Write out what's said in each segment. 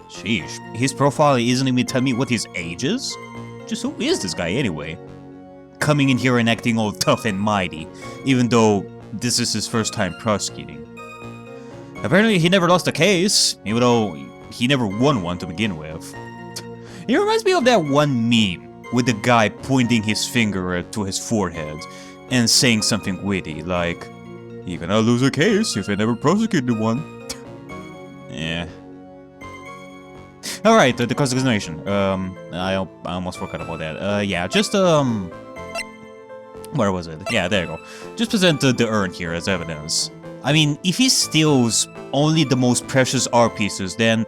Sheesh, his profile isn't even telling me what his age is? Just who is this guy anyway? Coming in here and acting all tough and mighty, even though this is his first time prosecuting. Apparently he never lost a case, even though he never won one to begin with. He reminds me of that one meme with the guy pointing his finger to his forehead and saying something witty like, "You cannot lose a case if you never prosecuted one." Yeah. Alright, the cross-examination. I almost forgot about that. Yeah, just, where was it? Yeah, there you go. Just present the urn here as evidence. I mean, if he steals only the most precious art pieces, then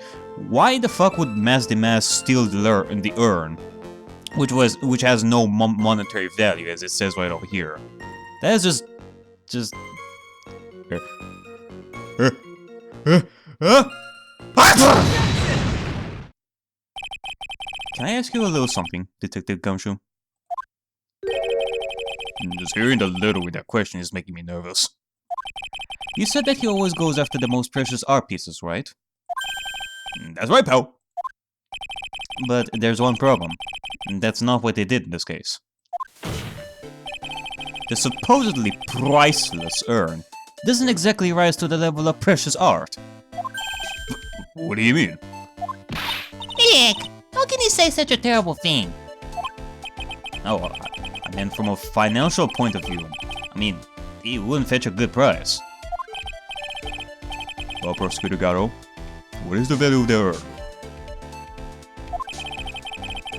why the fuck would Mask the Mask steal the urn? Which has no monetary value, as it says right over here. That is just... Can I ask you a little something, Detective Gumshoe? Just hearing the little with that question is making me nervous. You said that he always goes after the most precious art pieces, right? That's right, pal. But there's one problem. That's not what they did in this case. The supposedly priceless urn doesn't exactly rise to the level of precious art. What do you mean? Nick, how can you say such a terrible thing? Oh, I mean from a financial point of view. I mean, it wouldn't fetch a good price. Well, Prosecutor Garo, what is the value of the urn?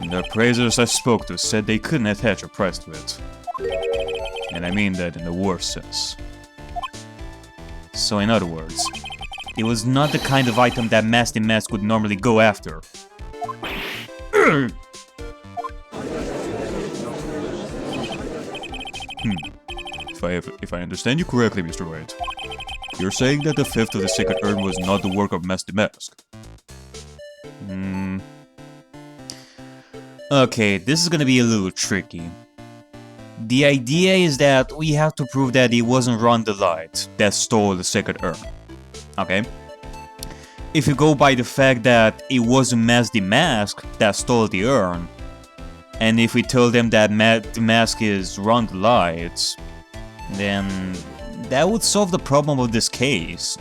The appraisers I spoke to said they couldn't attach a price to it. And I mean that in the worst sense. So in other words, it was not the kind of item that Mask the Mask would normally go after. If I understand you correctly, Mr. Wright, you're saying that the theft of the sacred urn was not the work of Mask the Mask. Okay, this is gonna be a little tricky. The idea is that we have to prove that it wasn't Ron the Light that stole the sacred urn. Okay? If you go by the fact that it wasn't Mask the Mask that stole the urn, and if we tell them that the mask is Ron the Light, then that would solve the problem of this case.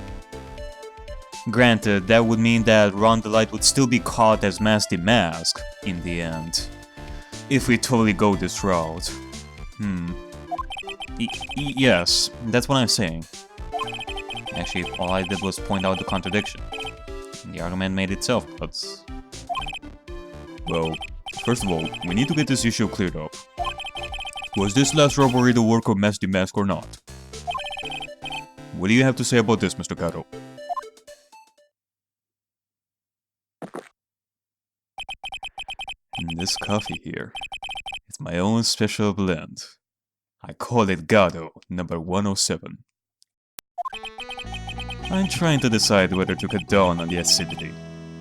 Granted, that would mean that Ron the Light would still be caught as Mask the Mask in the end, if we totally go this route. Yes, that's what I'm saying. Actually, all I did was point out the contradiction. The argument made itself, but... Well, first of all, we need to get this issue cleared up. Was this last robbery the work of Mask the Mask or not? What do you have to say about this, Mr. Kato? This coffee here, it's my own special blend. I call it Gado number 107. I'm trying to decide whether to cut down on the acidity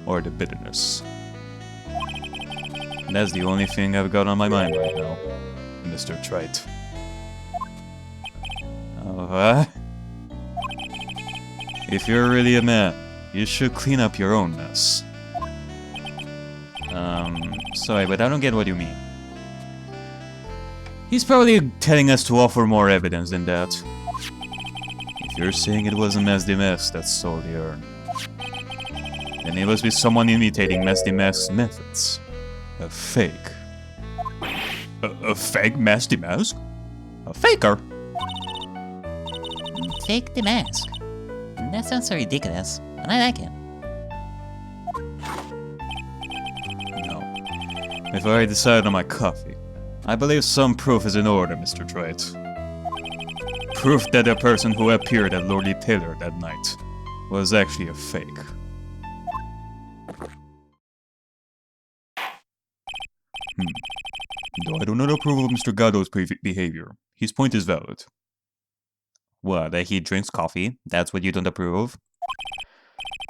or the bitterness. That's the only thing I've got on my mind right now, Mr. Trite. If you're really a man, you should clean up your own mess. Sorry, but I don't get what you mean. He's probably telling us to offer more evidence than that. If you're saying it wasn't Mask the Mask that stole the urn, then it must be someone imitating Mask the Mask's methods. A fake. A fake Mask the Mask? A faker? Fake the mask. That sounds so ridiculous, but I like it. No. If I decide on my coffee, I believe some proof is in order, Mr. Trite. Proof that the person who appeared at Lordly Taylor that night was actually a fake. Though I do not approve of Mr. Gado's behavior, his point is valid. What, that he drinks coffee? That's what you don't approve of?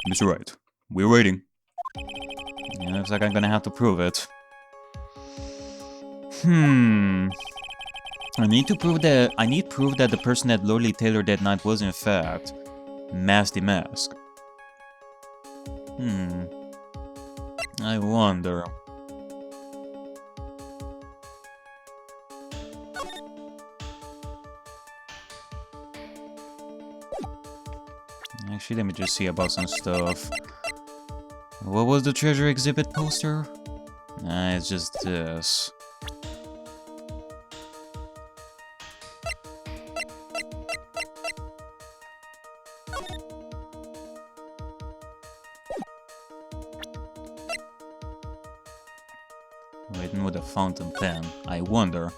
Mr. Wright, we're waiting. Yeah, looks like I'm gonna have to prove it. I need proof that the person at Lordly Taylor that night was in fact Mask the Mask. I wonder. Actually, let me just see about some stuff. What was the treasure exhibit poster? It's just this. Written with a fountain pen. I wonder.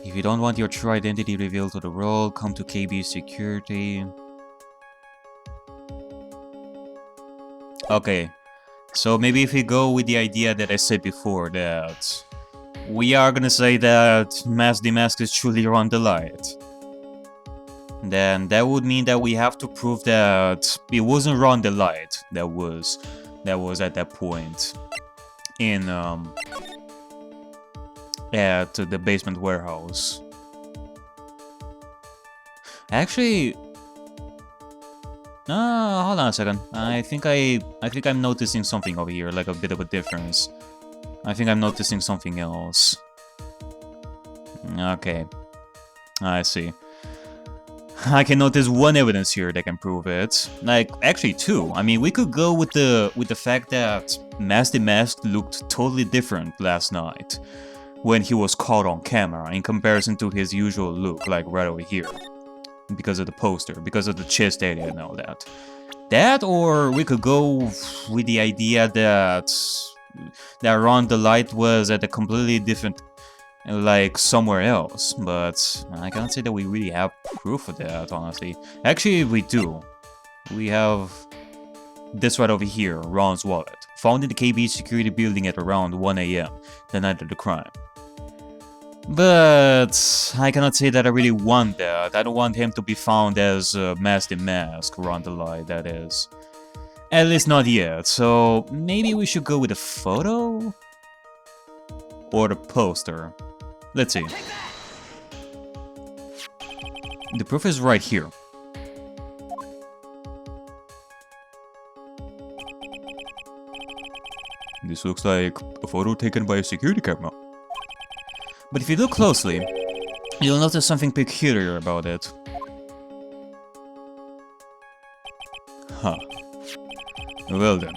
If you don't want your true identity revealed to the world, come to KB Security. Okay, so maybe if we go with the idea that I said before, that we are gonna say that Mask the Mask is truly around the light, then that would mean that we have to prove that it wasn't Ron the Light that was at that point in at the basement warehouse. Actually, hold on a second. I think I'm noticing something over here, like a bit of a difference. I think I'm noticing something else. Okay, I see. I can notice one evidence here that can prove it. Like, actually two. I mean, we could go with the fact that Mask the Mask looked totally different last night when he was caught on camera in comparison to his usual look, like right over here. Because of the poster, because of the chest area and all that. That, or we could go with the idea that Ron the Light was at a completely different, like, somewhere else, but I can't say that we really have proof of that, honestly. Actually, we do. We have this right over here, Ron's wallet, found in the KB security building at around 1 AM, the night of the crime. But I cannot say that I really want that. I don't want him to be found as Mask the Mask, Ron the Light, that is. At least not yet, so maybe we should go with a photo? Or the poster. Let's see. The proof is right here. This looks like a photo taken by a security camera. But if you look closely, you'll notice something peculiar about it. Huh. Well then,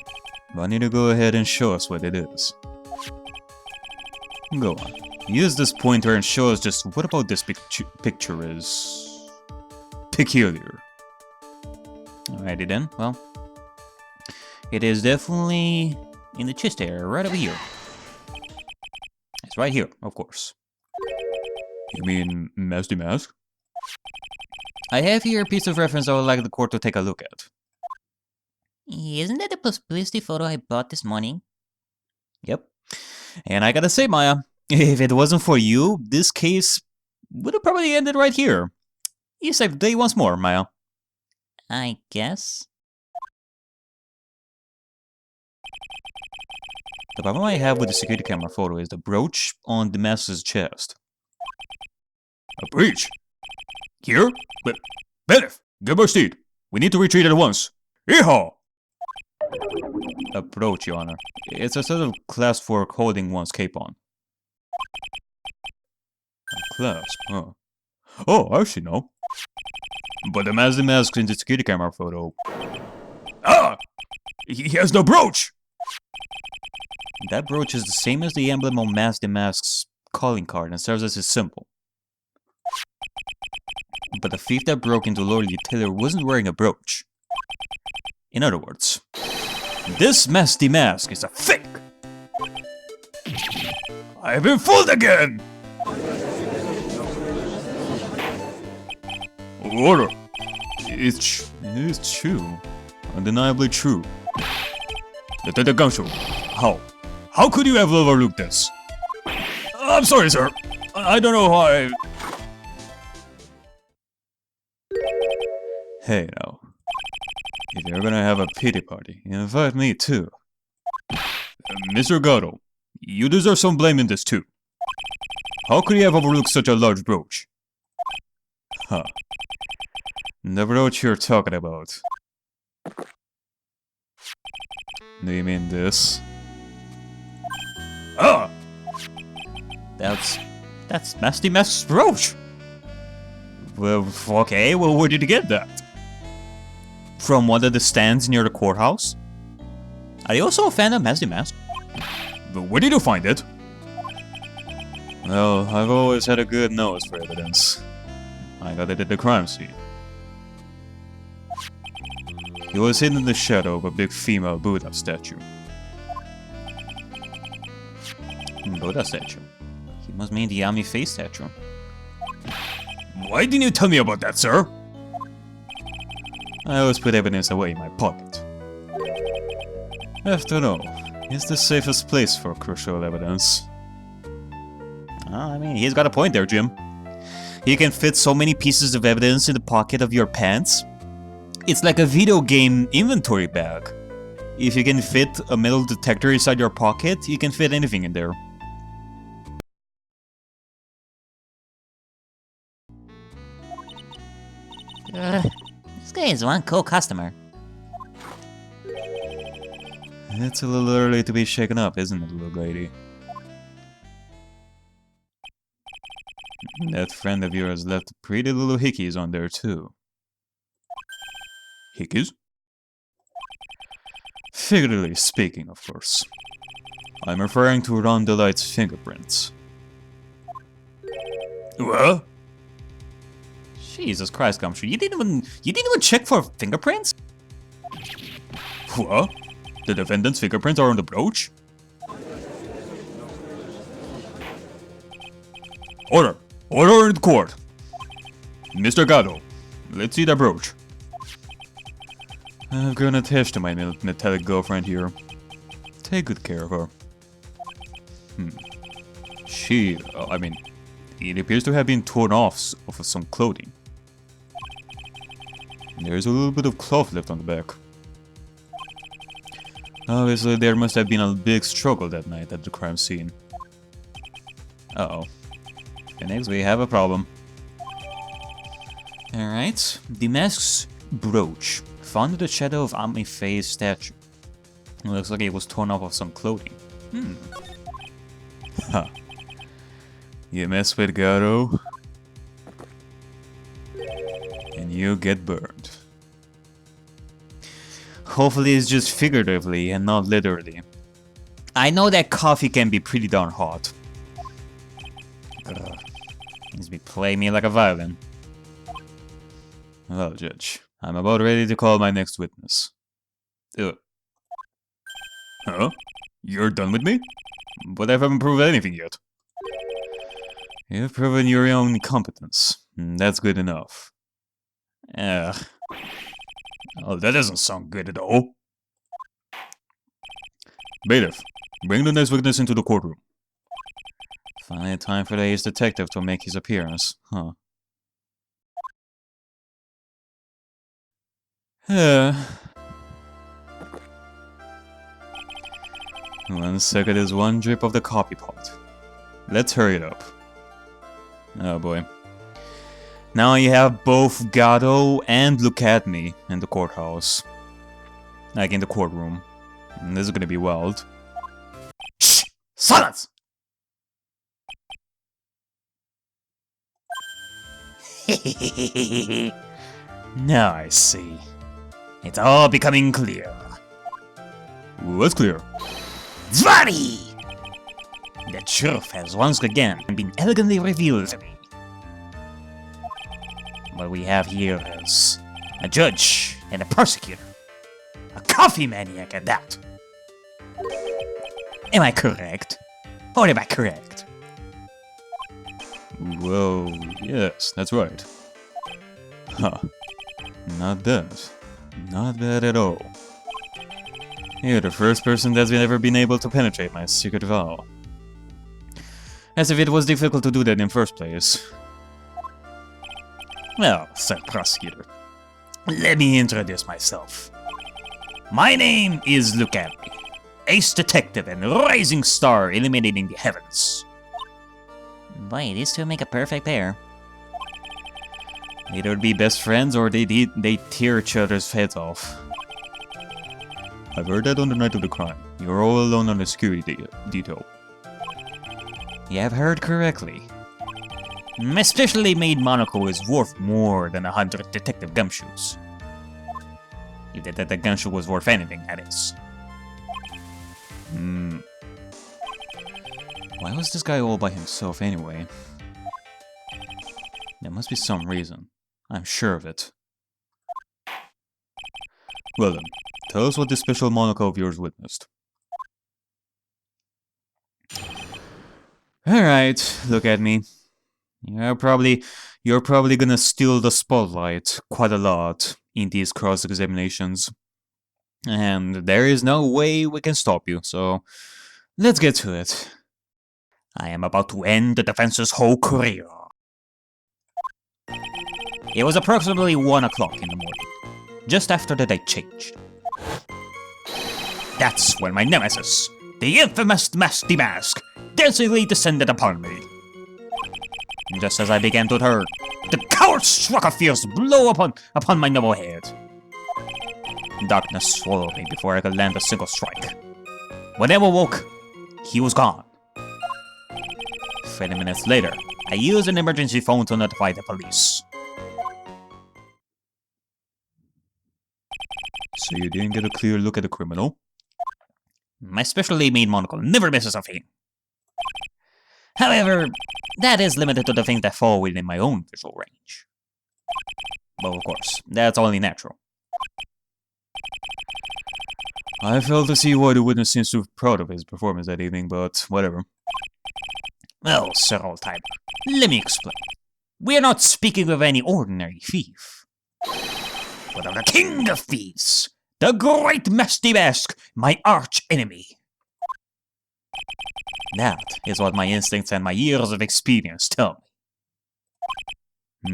I need to go ahead and show us what it is. Go on. Use this pointer and show us just what about this picture is peculiar. Alrighty then, well, it is definitely in the chest area, right over here. It's right here, of course. You mean Mask the Mask? I have here a piece of reference I would like the court to take a look at. Isn't that the publicity photo I bought this morning? Yep. And I gotta say, Maya, if it wasn't for you, this case would have probably ended right here. You saved the day once more, Maya. I guess. The problem I have with the security camera photo is the brooch on the mask's chest. A breach? Here? But, Bennett, give us steed. We need to retreat at once. Yeehaw! A brooch, Your Honor. It's a sort of clasp for holding one's cape on. A clasp, huh? Oh, I see now. But the mask in the security camera photo... Ah! He has no brooch! That brooch is the same as the emblem on Mask the Mask's calling card and serves as his symbol. But the thief that broke into Lord Taylor wasn't wearing a brooch. In other words, this Mask the Mask is a fake! I've been fooled again! Order! It's true. Undeniably true. Lieutenant Gansho, how could you have overlooked this? I'm sorry, sir. I don't know how I... Hey, now. If you're gonna have a pity party, invite me too. Mr. Gatto, you deserve some blame in this too. How could you have overlooked such a large brooch? Huh. The brooch you're talking about. Do you mean this? Ah! That's Nasty Mask's brooch! Well, okay, well, where did you get that? From one of the stands near the courthouse? Are you also a fan of Nasty Mask? But where did you find it? Well, I've always had a good nose for evidence. I got it at the crime scene. He was hidden in the shadow of a big female Buddha statue. Buddha statue? He must mean the Yami face statue. Why didn't you tell me about that, sir? I always put evidence away in my pocket. After all, it's the safest place for crucial evidence. I mean, he's got a point there, Jim. You can fit so many pieces of evidence in the pocket of your pants. It's like a video game inventory bag. If you can fit a metal detector inside your pocket, you can fit anything in there. This guy is one cool customer. It's a little early to be shaken up, isn't it, little lady? That friend of yours left pretty little hickeys on there, too. Hickeys? Figuratively speaking, of course. I'm referring to Ron Delight's fingerprints. What? Jesus Christ, Gumshoe, you didn't even check for fingerprints? What? The defendant's fingerprints are on the brooch? Order! Order in the court! Mr. Gatto, let's see that brooch. I've grown attached to my metallic girlfriend here. Take good care of her. It appears to have been torn off of some clothing. There's a little bit of cloth left on the back. Obviously, there must have been a big struggle that night at the crime scene. Uh-oh. Phoenix, we have a problem. Alright. The mask's brooch. Found in the shadow of Ami Faye's statue. It looks like it was torn off of some clothing. Huh. You mess with Garo, and you get burned. Hopefully it's just figuratively and not literally. I know that coffee can be pretty darn hot. Needs to play me like a violin. Well, Judge, I'm about ready to call my next witness. Huh? You're done with me? But I haven't proved anything yet. You've proven your own incompetence. That's good enough. Oh, that doesn't sound good at all. Bailiff, bring the next witness into the courtroom. Finally time for the ace detective to make his appearance, huh? One second is one drip of the coffee pot. Let's hurry it up. Oh boy. Now you have both Gatto and Look At Me in the courthouse. Like in the courtroom. And this is gonna be wild. Shh! Silence! Now I see. It's all becoming clear. What's clear? Zvarri! The truth has once again been elegantly revealed to me. What we have here is a judge and a prosecutor. A coffee maniac at that. Am I correct? Or am I correct? Well, yes, that's right. Huh. Not bad. Not bad at all. You're the first person that's ever been able to penetrate my secret vow. As if it was difficult to do that in the first place. Well, Sir Prosecutor, let me introduce myself. My name is Look At Me, ace detective and rising star illuminating the heavens. Boy, these two make a perfect pair. Either be best friends or they tear each other's heads off. I've heard that on the night of the crime, you're all alone on the security detail. You have heard correctly. My specially made monocle is worth more than 100 detective gumshoes. If the gumshoe was worth anything, that is. Why was this guy all by himself anyway? There must be some reason. I'm sure of it. Well then, tell us what this special monocle of yours witnessed. Alright, look at me. You're probably gonna steal the spotlight quite a lot in these cross-examinations. And there is no way we can stop you, so let's get to it. I am about to end the defense's whole career. It was approximately 1 o'clock in the morning, just after the day changed. That's when my nemesis, the infamous Nasty Mask, dancingly descended upon me. Just as I began to turn, the coward struck a fierce blow upon my noble head. Darkness swallowed me before I could land a single strike. When I awoke, he was gone. 20 minutes later, I used an emergency phone to notify the police. So you didn't get a clear look at the criminal? My specially made monocle never misses a thing. However, that is limited to the things that fall within my own visual range. Well, of course, that's only natural. I fail to see why the witness seems so proud of his performance that evening, but whatever. Well, Sir Oldtimer, let me explain. We are not speaking of any ordinary thief, but of the king of thieves, the great Nasty Mask, my arch enemy. That is what my instincts and my years of experience tell me.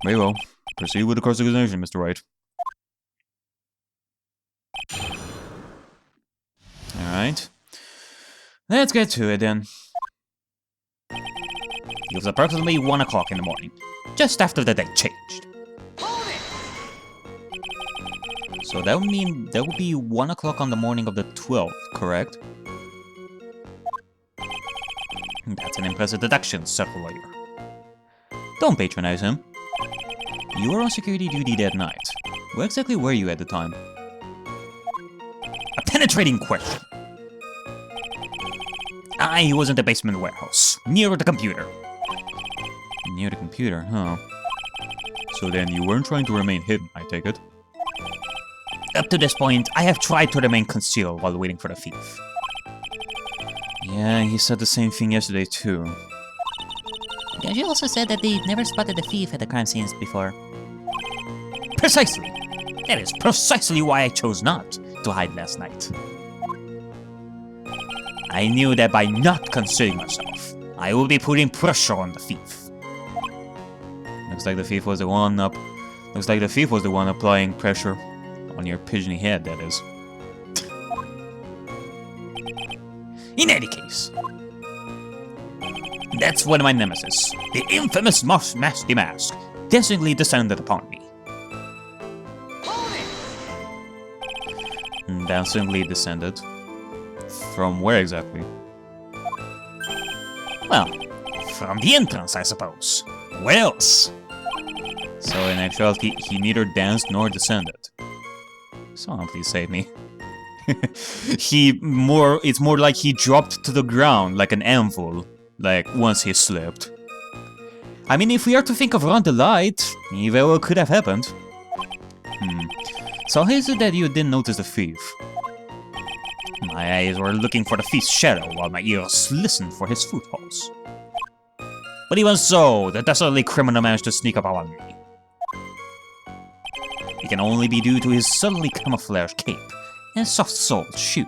Very well. Proceed with the cross-examination, Mr. Wright. Alright. Let's get to it then. It was approximately 1 o'clock in the morning, just after the day changed. So that would mean that would be 1 o'clock on the morning of the 12th, correct? That's an impressive deduction, Sir Lawyer. Don't patronize him. You were on security duty that night. Where exactly were you at the time? A penetrating question. I was in the basement warehouse, near the computer. Near the computer, huh? So then you weren't trying to remain hidden, I take it? Up to this point, I have tried to remain concealed while waiting for the thief. Yeah, he said the same thing yesterday too. She also said that they never spotted the thief at the crime scenes before. Precisely! That is precisely why I chose not to hide last night. I knew that by not concealing myself, I would be putting pressure on the thief. Looks like the thief was the one applying pressure on your pigeony head, that is. In any case, that's when my nemesis, the infamous Nasty Mask, dancingly descended upon me. Dancingly descended? From where exactly? Well, from the entrance, I suppose. Where else? So in actuality, he neither danced nor descended. Someone please save me. It's more like he dropped to the ground like an anvil, like once he slipped. I mean, if we are to think of Run the Light, it very well could have happened. So how is it that you didn't notice the thief? My eyes were looking for the thief's shadow while my ears listened for his footfalls. But even so, the dastardly criminal managed to sneak up on me. It can only be due to his subtly camouflaged cape and soft-soled shoes.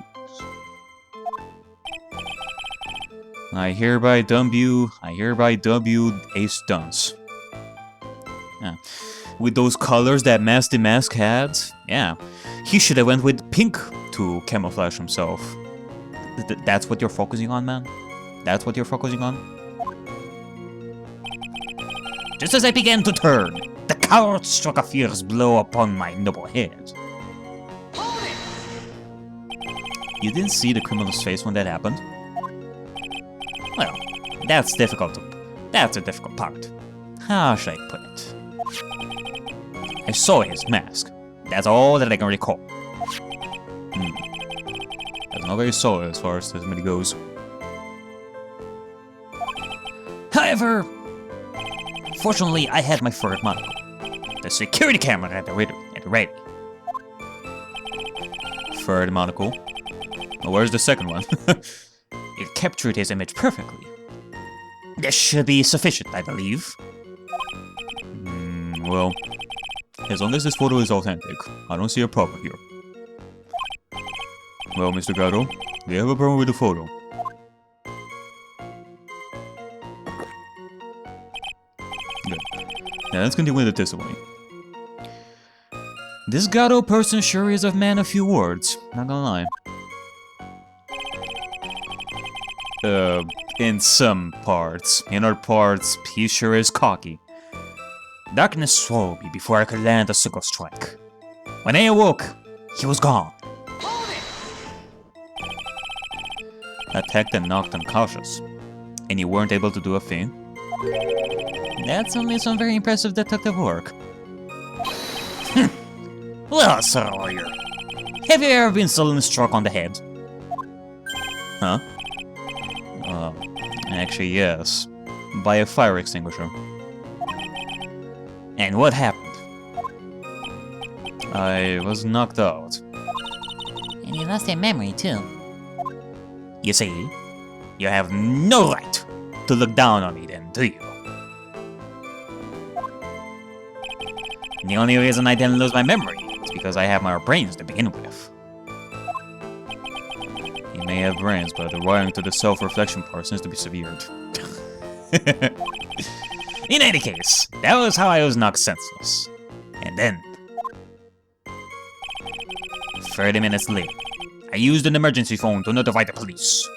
I hereby dub you Ace Dunce. Yeah. With those colors that Nasty Mask had, yeah, he should have went with pink to camouflage himself. That's what you're focusing on, man? That's what you're focusing on? Just as I began to turn, the coward struck a fierce blow upon my noble head. You didn't see the criminal's face when that happened? Well, that's difficult. That's a difficult part. How should I put it? I saw his mask. That's all that I can recall. That's not very solid as far as this movie goes. However, fortunately, I had my third monocle. The security camera at the ready. Third monocle. Well, where's the second one? It captured his image perfectly. This should be sufficient, I believe. Well, as long as this photo is authentic, I don't see a problem here. Well, Mr. Gato, do you have a problem with the photo? Good. Now let's continue with the testimony. This Gato person sure is a man of few words, not gonna lie. In some parts. In other parts, he sure is cocky. Darkness swallowed me before I could land a single strike. When I awoke, he was gone. Attacked and knocked unconscious. And you weren't able to do a thing? That's only some very impressive detective work. Well, Sir Lawyer, have you ever been suddenly struck on the head? Huh? Actually, yes. By a fire extinguisher. And what happened? I was knocked out. And you lost your memory, too. You see, you have no right to look down on me then, do you? The only reason I didn't lose my memory is because I have my brains to begin with. You may have brains, but the wiring to the self-reflection part seems to be severed. In any case, that was how I was knocked senseless. And then, 30 minutes later, I used an emergency phone to notify the police.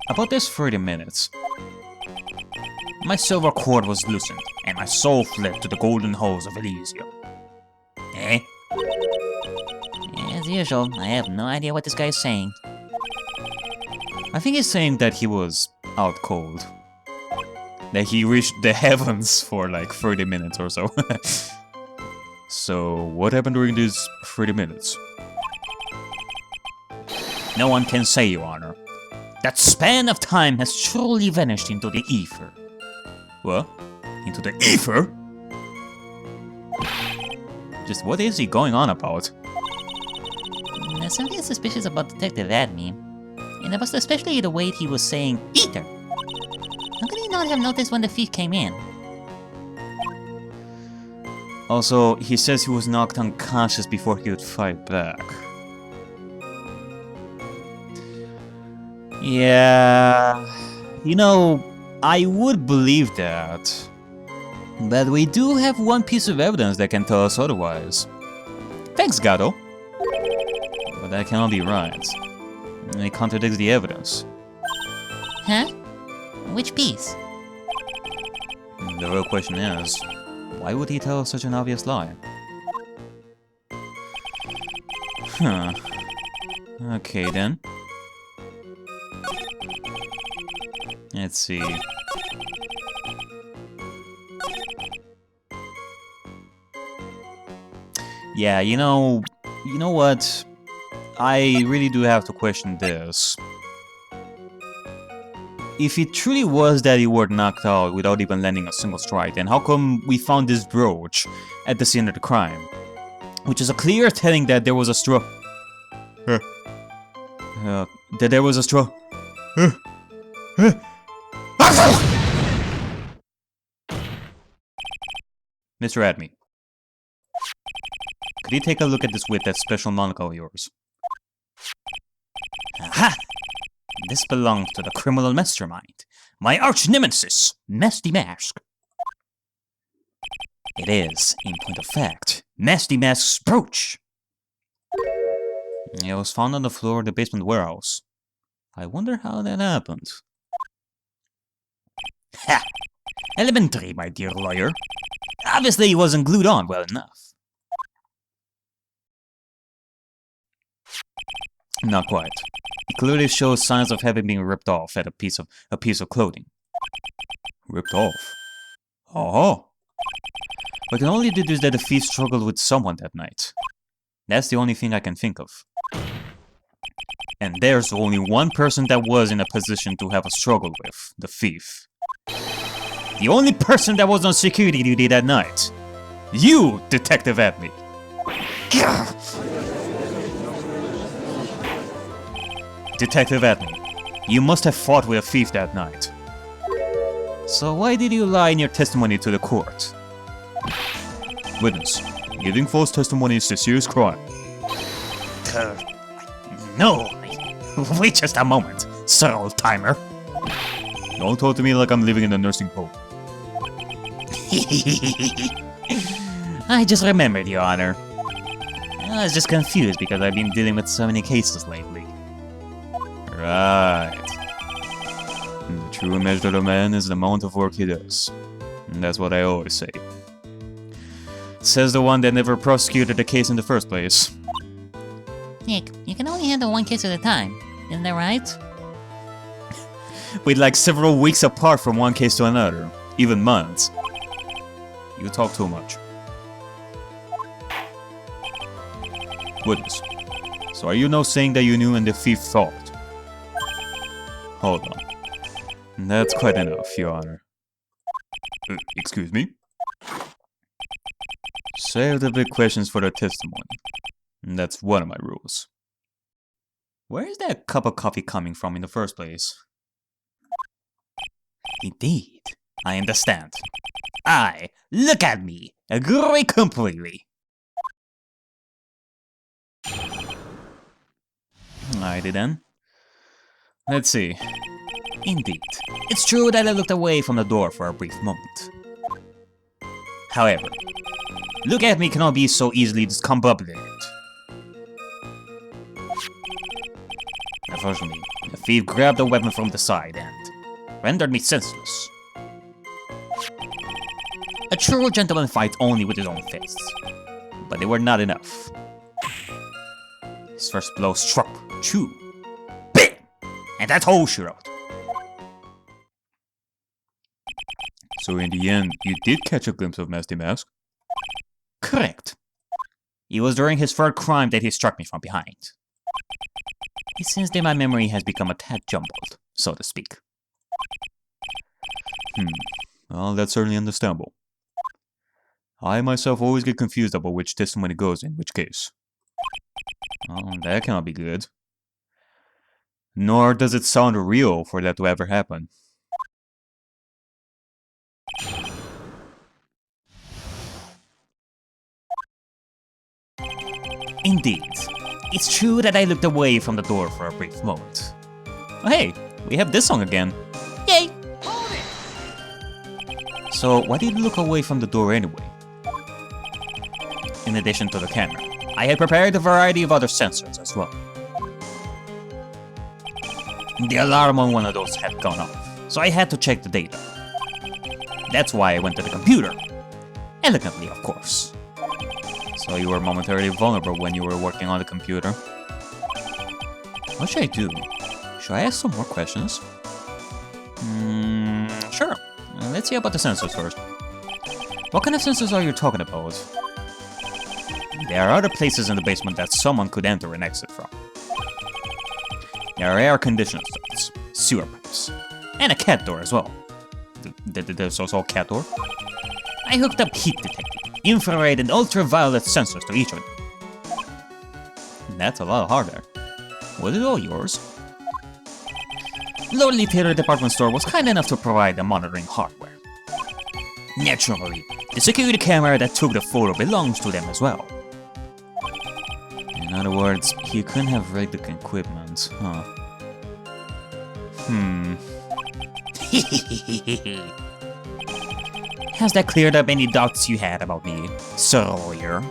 About this 30 minutes, my silver cord was loosened, and my soul fled to the golden halls of Elysium. Eh? As usual, I have no idea what this guy is saying. I think he's saying that he was out cold. That he reached the heavens for like 30 minutes or so. So, what happened during these 30 minutes? No one can say, Your Honor. That span of time has truly vanished into the ether. What? Into the ether? Just what is he going on about? There's something suspicious about Detective Admin. And it was especially the way he was saying ether. How could he not have noticed when the thief came in? Also, he says he was knocked unconscious before he could fight back. Yeah, you know, I would believe that. But we do have one piece of evidence that can tell us otherwise. Thanks, Gato. But that cannot be right. It contradicts the evidence. Huh? Which piece? The real question is, why would he tell us such an obvious lie? Huh. Okay then. Let's see. Yeah, you know what? I really do have to question this. If it truly was that you were knocked out without even landing a single strike, then how come we found this brooch at the scene of the crime? Which is a clear telling that there was a straw. That there was a straw. Mr. Adme, could you take a look at this with that special monocle of yours? Aha! This belongs to the criminal mastermind, my arch-nemesis, Nasty Mask. It is, in point of fact, Nasty Mask's brooch. It was found on the floor of the basement warehouse. I wonder how that happened. Ha! Elementary, my dear lawyer. Obviously, he wasn't glued on well enough. Not quite. He clearly shows signs of having been ripped off at a piece of clothing. Ripped off? Oh. I can only deduce that the thief struggled with someone that night. That's the only thing I can think of. And there's only one person that was in a position to have a struggle with, the thief. The only person that was on security duty that night. You, Detective Adney. Detective Adney, you must have fought with a thief that night. So why did you lie in your testimony to the court? Witness, giving false testimony is a serious crime. No. Wait just a moment, Sir Old-Timer. Don't talk to me like I'm living in a nursing home. I just remembered, Your Honor. I was just confused because I've been dealing with so many cases lately. Right. The true measure of a man is the amount of work he does. And that's what I always say. Says the one that never prosecuted the case in the first place. Nick, you can only handle one case at a time. Isn't that right? We'd like several weeks apart from one case to another. Even months. You talk too much. Witness. So are you now saying that you knew and the thief thought? Hold on. That's quite enough, Your Honor. Excuse me? Save the big questions for the testimony. That's one of my rules. Where is that cup of coffee coming from in the first place? Indeed, I understand. Look at me, agree completely. Alrighty then. Let's see. Indeed, it's true that I looked away from the door for a brief moment. However, look at me cannot be so easily discombobulated. Unfortunately, the thief grabbed the weapon from the side and rendered me senseless. A true gentleman fights only with his own fists, but they were not enough. His first blow struck true. Bam! And that's all she wrote. So in the end, you did catch a glimpse of Master Mask? Correct. It was during his third crime that he struck me from behind. It seems that my memory has become a tad jumbled, so to speak. Well, that's certainly understandable. I myself always get confused about which testimony goes in which case. Oh, that cannot be good. Nor does it sound real for that to ever happen. Indeed. It's true that I looked away from the door for a brief moment. Oh, hey, we have this song again. Yay! So, why did you look away from the door anyway? In addition to the camera, I had prepared a variety of other sensors as well. The alarm on one of those had gone off, so I had to check the data. That's why I went to the computer. Elegantly, of course. So you were momentarily vulnerable when you were working on the computer. What should I do? Should I ask some more questions? Sure. Let's see about the sensors first. What kind of sensors are you talking about? There are other places in the basement that someone could enter and exit from. There are air conditioner ducts, sewer pipes, and a cat door as well. There's also a cat door? I hooked up heat detecting, infrared, and ultraviolet sensors to each of them. That's a lot of hardware. Was it all yours? Lowly Theater Department Store was kind enough to provide the monitoring hardware. Naturally, the security camera that took the photo belongs to them as well. In other words, he couldn't have rigged the equipment, huh? Has that cleared up any doubts you had about me, Sir Lawyer?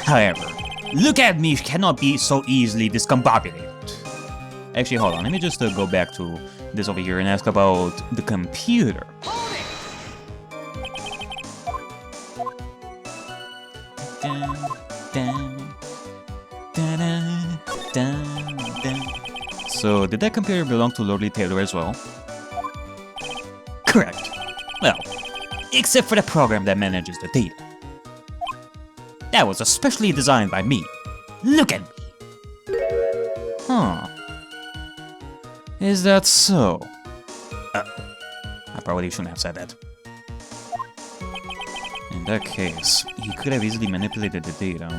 However, look at me cannot be so easily discombobulated. Actually, hold on, let me just go back to this over here and ask about the computer. So, did that computer belong to Lordly Taylor as well? Correct. Well, except for the program that manages the data. That was especially designed by me. Look at me. Huh. Is that so? I probably shouldn't have said that. In that case, he could have easily manipulated the data.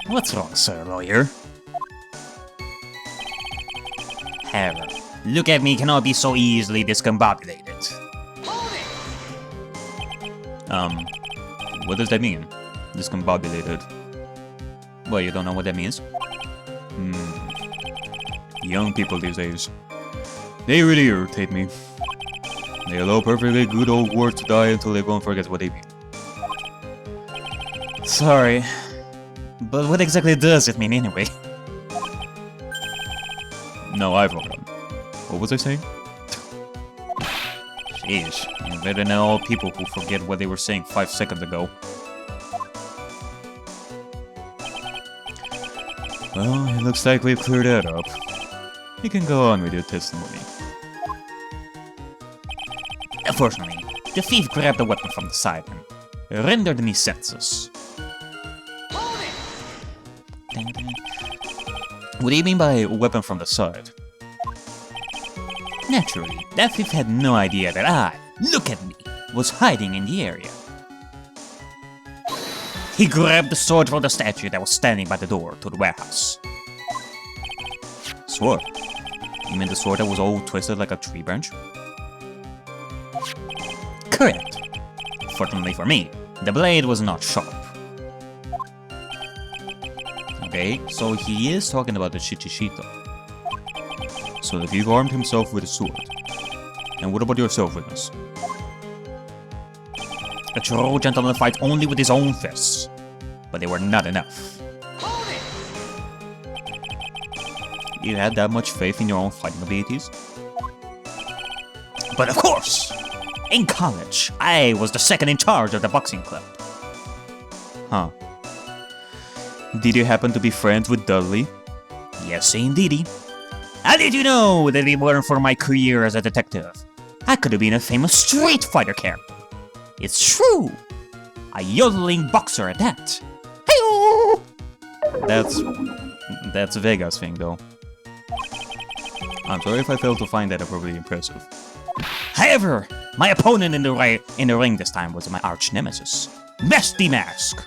What's wrong, sir, lawyer? However, look at me cannot be so easily discombobulated. What does that mean? Discombobulated. Well, you don't know what that means? Young people these days. They really irritate me. They allow perfectly good old words to die until they go and forget what they mean. Sorry, but what exactly does it mean anyway? No, I forgot. What was I saying? Sheesh, you're better than all people who forget what they were saying 5 seconds ago. Well, it looks like we've cleared that up. You can go on with your testimony. Unfortunately, the thief grabbed the weapon from the side and rendered me senseless. What do you mean by a weapon from the side? Naturally, that thief had no idea that I, look at me, was hiding in the area. He grabbed the sword from the statue that was standing by the door to the warehouse. Sword? You mean the sword that was all twisted like a tree branch? Correct. Fortunately for me, the blade was not sharp. Okay, so he is talking about the Shichishito. So the thief armed himself with a sword. And what about yourself, witness? A true gentleman fights only with his own fists, but they were not enough. You had that much faith in your own fighting abilities? But of course! In college, I was the second in charge of the boxing club. Huh. Did you happen to be friends with Dudley? Yes, indeedy. How did you know that if it weren't for my career as a detective, I could have been a famous Street Fighter character? It's true! A yodeling boxer at that. Hey-oh! That's a Vegas thing, though. I'm sorry if I failed to find that appropriately impressive. However, my opponent in the ring this time was my arch nemesis, Misty Mask.